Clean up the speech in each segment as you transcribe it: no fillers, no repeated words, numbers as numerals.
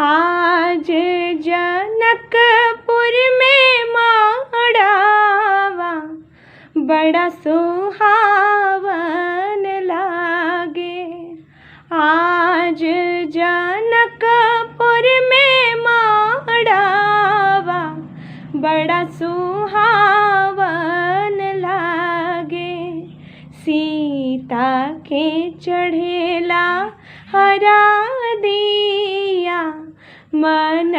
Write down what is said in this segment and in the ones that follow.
आज जनकपुर में माड़ावा बड़ा सुहावन लागे। आज जनकपुर में माड़ावा बड़ा सुहावन लागे। सीता के चढ़ेला हरा दिया मन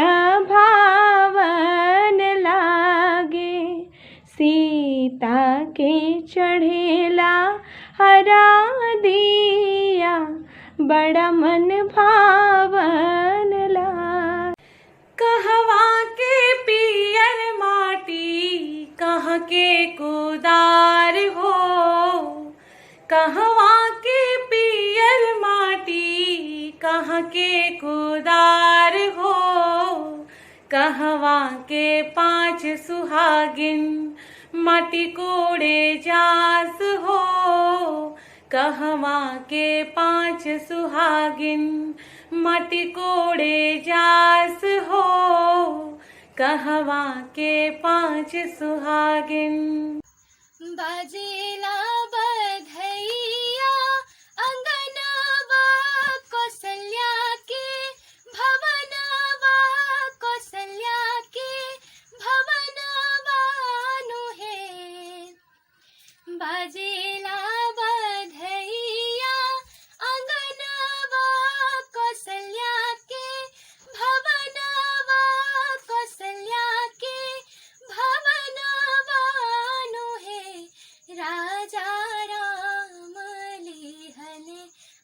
भावन लागे। सीता के चढ़ेला हरा दिया बड़ा मन भावन लागे। कहवा के पियर माटी कहाँ के कुदार हो। कहवा के पियर माटी कहाँ के कुदार हो। कहवा के 5 सुहागिन माटी कोड़े जास हो। कहवा के 5 सुहागिन माटी कोड़े जास हो। कहवा के 5 सुहागिन। बाजेला बधैया अंगनवा कौशल्या के भवनवा। कौशल्या के भवनवा नु है। बाजेला बधैया अंगनवा कौशल्या के भवनवा। कौशल्या के भवनवा नु है। राजा राम लिहले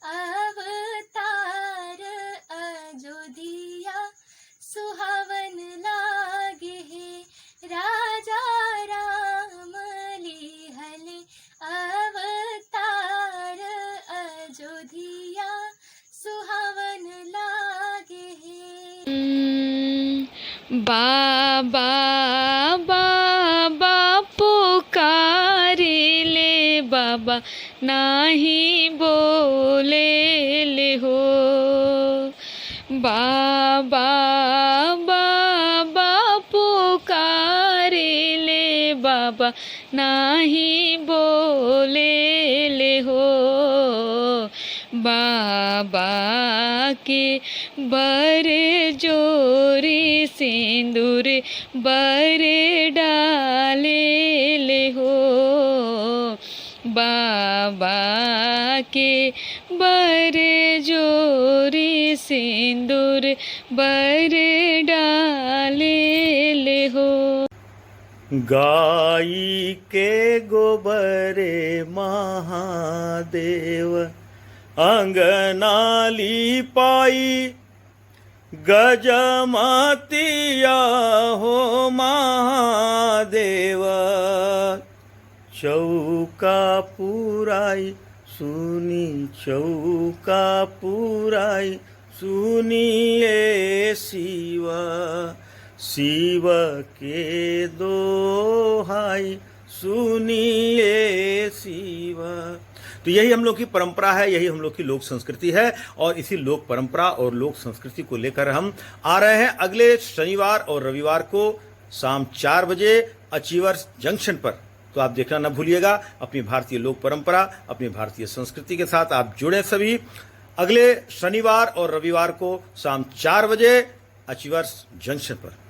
अवतार अयोध्या सुहावन लागे है। राजा राम लिहले अवतार अयोध्या सुहावन लागे है। बाबा बाबा पुकारे ले बाबा नाही बोले ले हो। बाबा बाबा पुकारे ले बाबा नाही बोले ले हो। बाबा के बर जोरी सिंदूर बर डाले ले हो। बाबा के बर जोरी सिंदूर बर डाले ले हो। गाई के गोबरे महादेव अंगनाली पाई। गजमतिया हो महादेव चौका पुराई सुनी। चौका पुराई सुनिए शिव। शिव के दोहाई सुनिए शिव। तो यही हम लोग की परंपरा है, यही हम लोग की लोक संस्कृति है और इसी लोक परंपरा और लोक संस्कृति को लेकर हम आ रहे हैं अगले शनिवार और रविवार को शाम 4 बजे अचीवर्स जंक्शन पर। तो आप देखना न भूलिएगा। अपनी भारतीय लोक परंपरा, अपनी भारतीय संस्कृति के साथ आप जुड़े सभी। अगले शनिवार और रविवार को शाम 4 बजे अचीवर्स जंक्शन पर।